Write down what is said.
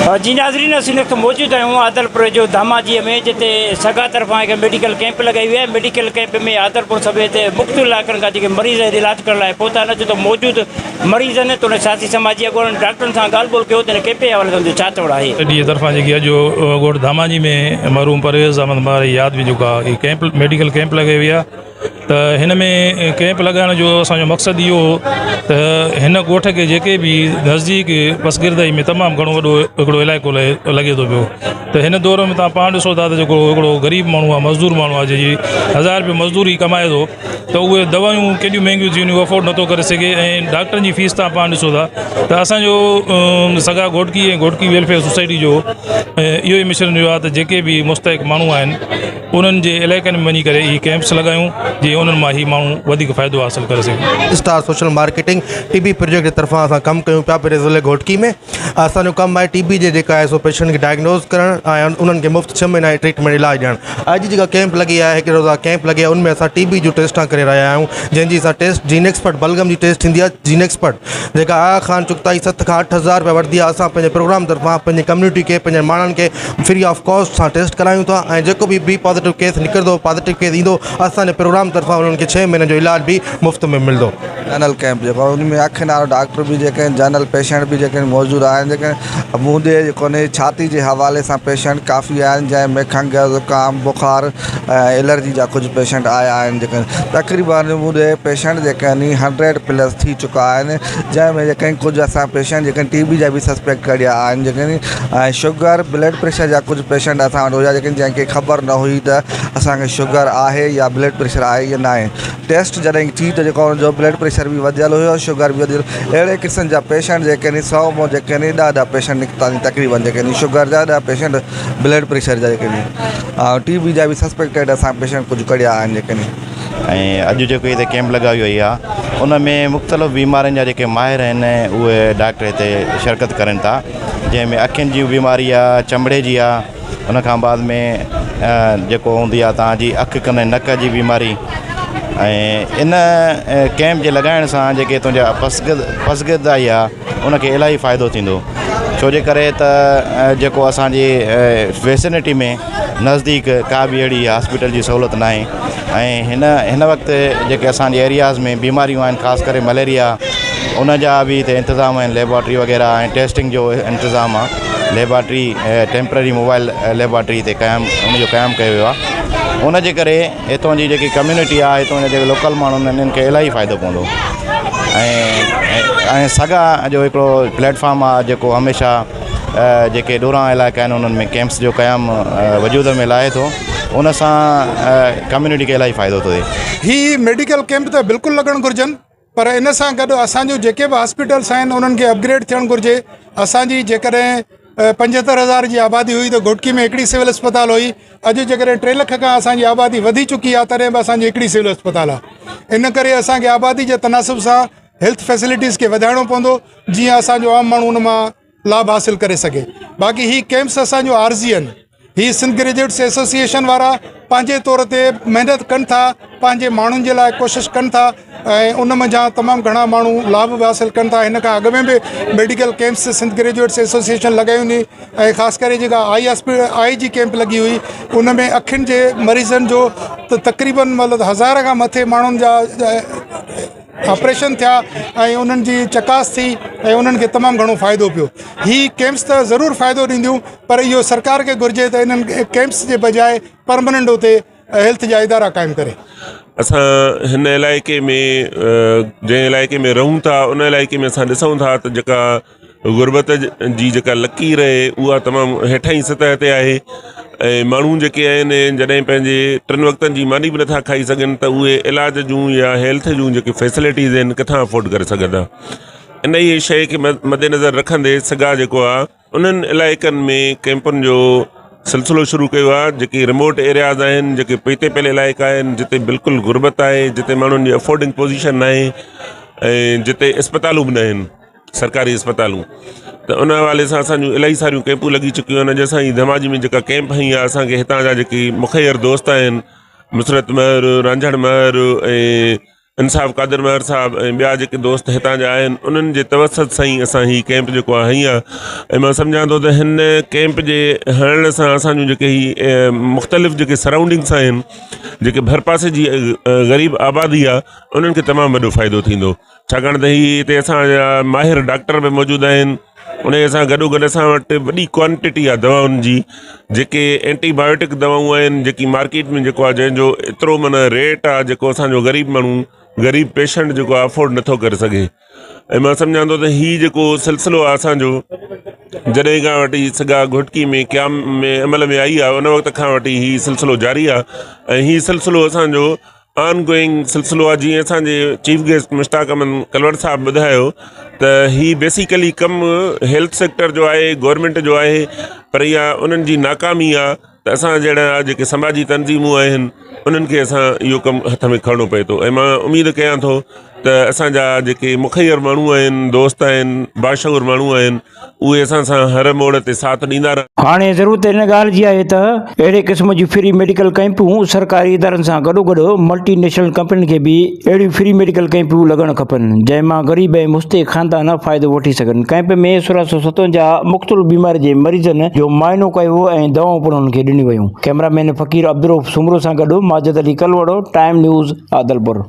जी नाज़रीन, असीं वक्त मौजूद आहियूं आदलपुर जो धामाजीअ में, जिते सगा तरफ़ां हिकु मेडिकल कैंप लॻाई हुई आहे। मेडिकल कैंप में आदलपुर समेत मुख़्तलिफ़ इलाइक़नि खां जेके मरीज़ इलाज करण लाइ पहुता आहिनि, जो मौजूद मरीज़ आहिनि, त उन साथी समाजी अॻुवाणनि डॉक्टरनि सां ॻाल्हि ॿोल कयो त हिन कैंप जे हवाले सां छा चवणु आहे। डी तरफ़ां जेकी आहे जो ॻोठ धामाजी में मरहूम परवेज़ अहमद मार यादि में जेका ही कैंप मेडिकल कैंप लॻाई हुई आहे, त हिन में कैंप लॻाइण जो असांजो मक़सदु इहो हो त हिन ॻोठ खे जेके बि नज़दीक पसगिरदाई में तमामु घणो वॾो हिकिड़ो इलाइक़ो लॻे थो पियो, त हिन दौर में तव्हां पाण ॾिसो था त जेको हिकिड़ो ग़रीब माण्हू आहे, मज़दूर माण्हू आहे, जंहिंजी 1000 रुपया मज़दूरी कमाए थो, त उहे दवायूं केॾियूं महांगियूं थी वञूं, अफोर्ड नथो करे सघे। ऐं डॉक्टरनि जी फीस तव्हां पाण ॾिसो था त असांजो सगा घोटकी ऐं घोटकी वेलफेयर सोसाइटी जो इहो ई मिशन जो आहे त जेके बि मुस्तहिक माण्हू आहिनि उन्हनि जे इलाइक़नि में वञी करे इहे कैंप्स लॻायूं, जीअं उन्हनि मां ही माण्हू वधीक फ़ाइदो हासिलु करे सघे। Star social marketing TB project जे तरफ़ां असां कमु कयूं पिया पहिरें ज़िले घोटकी में। असांजो कमु आहे टीबी जे जेका आहे सो पेशेंट खे डायग्नोज़ करणु ऐं उन्हनि खे मुफ़्त 6 महीना जी ट्रीटमेंट इलाज ॾियणु। अॼु जी जेका कैंप लॻी आहे, हिकु रोज़ा कैंप लॻी आहे, उनमें असां टीबी जो टेस्टां करे रहिया आहियूं, जंहिंजी असां टेस्ट जीन एक्सपर्ट बलगम जी टेस्ट थींदी आहे, जीन एक्सपर्ट जेका आया ख़ान चुगताई 7 खां 8000 रुपया वठंदी आहे। असां पंहिंजे प्रोग्राम तरफ़ां पंहिंजे कम्यूनिटी खे, पंहिंजे माण्हुनि खे फ्री ऑफ कॉस्ट सां टेस्ट करायूं था, ऐं जेको बि पॉजिटिव केस निकिरंदो, पॉजिटिव केस ईंदो, असांजे प्रोग्राम तरफ़ां उन्हनि खे 6 महीने जो इलाज भी मुफ़्त में मिलंदो। जनरल कैंप जेको आहे उनमें अखियुनि वारा डॉक्टर भी जेके आहिनि, जनरल पेशेंट भी जेके मौजूदु आहिनि, जेके मुंदे जेको छाती जे हवाले सां पेशेंट काफ़ी आहिनि, जंहिंमें खंघि ज़ुकाम बुखार एलर्जी जा कुझु पेशेंट आया आहिनि। जेके तक़रीबन मुंदे पेशेंट जेके आहिनि 100+ थी चुका आहिनि, जंहिंमें जेके कुझु असां पेशेंट जेके टीबी जा भी सस्पेक्ट कढिया आहिनि, जेके शुगर ब्लड प्रेशर जा कुझु पेशेंट असां वटि हुया, जेके जंहिंखे ख़बर न हुई त असांखे शुगर आहे या ब्लड प्रेशर आहे या न आहे। टेस्ट जॾहिं थी त जेको हुनजो ब्लड प्रेशर भी वधियल हुयो, शुगर भी वधियल। अहिड़े क़िस्म जा पेशेंट जेके 100 में जेके 10 पेशेंट निकिता तक़रीबन, जेके शुगर जा 10 पेशेंट, ब्लड प्रेशर जा जेके टीबी जा भी सस्पेक्टेड असां पेशेंट कुझु कढिया आहिनि। जेके ऐं अॼु जेको हिते कैंप लॻाई वई आहे, उन में मुख़्तलिफ़ बीमारियुनि जा जेके माहिर आहिनि उहे डॉक्टर हिते शिरकत करनि था, जंहिंमें अखियुनि जी बीमारी आहे, चमड़े जी आहे, उन खां बाद में जेको हूंदी आहे तव्हांजी अखि कन नक जी बीमारी। ऐं इन कैंप जे लॻाइण सां जेके तुंहिंजा पसगिरदाई आहे उनखे इलाही फ़ाइदो थींदो, छो जे करे त जेको असांजी वेसिनिटी में नज़दीक का बि अहिड़ी हॉस्पिटल जी सहूलियत न आहे। ऐं हिन वक़्तु जेके असांजे एरियाज़ में बीमारियूं आहिनि, ख़ासि करे मलेरिया, उन जा बि हिते इंतज़ाम आहिनि, लेबॉर्ट्री वग़ैरह ऐं टेस्टिंग जो इंतज़ाम आहे। लेबॉर्ट्री टेम्पररी मोबाइल लेबॉर्ट्री हिते उनजो क़यामु कयो वियो आहे। उन जे करे हितां जी जेकी कम्यूनिटी आहे, हितां जा जेके लोकल माण्हू आहिनि, इन्हनि खे इलाही फ़ाइदो पवंदो। ऐं सगा जो हिकिड़ो प्लेटफॉर्म आहे जेको हमेशह जेके ॾोरां इलाइक़ा आहिनि उन्हनि में कैंप्स जो क़यामु वजूद में लाहे थो, उन सां कम्यूनिटी खे इलाही फ़ाइदो थो थिए। ही मेडिकल कैंप त बिल्कुलु लॻणु घुरिजनि, पर इन सां गॾु असांजो जेके बि हॉस्पिटल्स आहिनि उन्हनि खे अपग्रेड थियणु घुरिजे। असांजी जेकॾहिं 75,000 जी आबादी हुई त घोटकी में हिकिड़ी सिविल अस्पताल हुई। अॼु जेकॾहिं 3 लख खां असांजी आबादी वधी चुकी आहे, तॾहिं बि असांजी हिकिड़ी सिविल अस्पताल आहे। इन करे असांखे आबादी जे तनासुब सां हेल्थ फैसिलिटीज़ खे वधाइणो पवंदो, जीअं असांजो आम माण्हू उन मां लाभ हासिल करे सघे। बाक़ी ही कैंप्स असांजो आर्ज़ी आहिनि। ही सिंध ग्रेजुएट्स एसोसिएशन वारा पंहिंजे तौर ते महिनत कनि था, पंहिंजे माण्हुनि जे लाइ कोशिशि कनि था, ऐं उन मंझां तमामु घणा माण्हू लाभ बि हासिलु कनि था। हिन खां अॻु में बि medical camps Sindh graduates association लॻाई हुई, ऐं ख़ासि करे जेका आई जी कैंप लॻी हुई, उन में अखियुनि जे मरीज़नि जो तक़रीबन मतिलबु 1000 खां मथे माण्हुनि जा ऑपरेशन थिया, ऐं उन्हनि जी चकास थी, ऐं उन्हनि खे तमामु घणो फ़ाइदो पियो। ही कैंप्स त ज़रूरु फ़ाइदो ॾींदियूं, पर इहो सरकार खे घुरिजे त इन्हनि कैंप्स जे बजाए परमनेंट उते हेल्थ जा इदारा क़ाइमु करे। असां हिन इलाइक़े में जंहिं इलाइक़े में रहूं था, उन इलाइक़े में असां ॾिसूं था त जेका गुरबत जी जेका लकीर आहे उहा तमामु हेठां सतह ते आहे। ऐं माण्हू जेके आहिनि जॾहिं पंहिंजे 3 वक़्तनि जी मानी बि नथा खाई सघनि, त उहे इलाज जूं या हेल्थ जूं जेके फैसिलिटीज़ आहिनि किथां अफोर्ड करे सघंदा। इन ई शइ खे मद्देनज़र रखंदे सगा जेको आहे उन्हनि इलाइक़नि में कैंपुनि जो सिलसिलो शुरू कयो आहे। जेके रिमोट एरियाज़ आहिनि, जेके पेते पयल इलाइक़ा आहिनि, जिते बिल्कुलु गुरबत आहे, जिते माण्हुनि जी अफोर्डिंग पोज़ीशन न आहे, ऐं जिते अस्पतालूं बि न आहिनि, सरकारी अस्पतालूं, त उन हवाले सां असांजूं इलाही सारियूं कैंपूं लॻी चुकियूं आहिनि। अॼु असांजी धमाजी में जेका कैंप हई आहे, असांखे हितां जा जेके मुखैर दोस्त आहिनि, मुसरत महर, रांझण महर ऐं इंसाफ़ कादिर महर साहब ऐं ॿिया जेके दोस्त हितां जा आहिनि उन्हनि जे तवसत सां ई असां हीउ कैंप जेको आहे हई आहे। ऐं मां सम्झां थो त हिन कैंप जे हणण सां असांजूं जेके ही मुख़्तलिफ़ जेके सराउंडिंग्स आहिनि, जेके भरपासे जी ग़रीब आबादी आहे, उन्हनि खे तमामु वॾो फ़ाइदो थींदो। छाकाणि त हीअ हिते असांजा माहिर डॉक्टर बि मौजूदु आहिनि। उन सां गॾोगॾु असां वटि वॾी क्वांटिटी आहे दवाउनि जी, जेके एंटीबायोटिक दवाऊं आहिनि, जेकी मार्केट में जेको आहे जंहिंजो एतिरो माना रेट आहे जेको असांजो ग़रीब पेशेंट जेको आहे अफोर्ड नथो करे सघे। ऐं मां सम्झां थो त हीउ जेको सिलसिलो आहे असांजो, जॾहिं खां वठी सॻा घोटकी में क़याम में अमल में आई आहे, उन वक़्त खां वठी हीउ सिलसिलो जारी आहे। ऐं हीउ सिलसिलो असांजो ऑन गोइंग सिलसिलो आहे। जीअं असांजे chief guest Mushtaq Ahmad culvert साहब ॿुधायो त हीउ बेसिकली कमु हेल्थ सेक्टर जो आहे, गवर्नमेंट जो आहे, पर इहा उन्हनि जी नाकामी आहे त असां जहिड़ा जेके समाजी तंज़ीमूं आहिनि उन्हनि खे असां इहो कमु हथ में खणणो पए थो। ऐं मां उमेदु कयां थो त असांजा जेके मुखैर माण्हू आहिनि, दोस्त आहिनि, बाशऊर माण्हू आहिनि, उहे असां सां हर मोड़ ते साथ ॾींदा रहनि। हाणे ज़रूरत हिन ॻाल्हि जी आहे त अहिड़े क़िस्म जी फ्री मेडिकल कैंपूं सरकारी इदारनि सां गॾोगॾु मल्टीनेशनल कंपनियुनि खे बि अहिड़ियूं फ्री मेडिकल कैंपूं लॻणु खपनि, जंहिंमां ग़रीब ऐं मुस्तहिक़ ख़ानदान फ़ाइदो वठी सघनि। कैंप में 1657 मुख़्तलिफ़ बीमारी जे मरीज़नि जो मुआइनो कयो ऐं दवाऊं पिणु उन्हनि खे ॾिनियूं वयूं। कैमरामैन फ़कीर अब्दुरऊफ़ सुमरो सां गॾु माजिद अली कलवड़ो, टाइम न्यूज़, आदलपुर।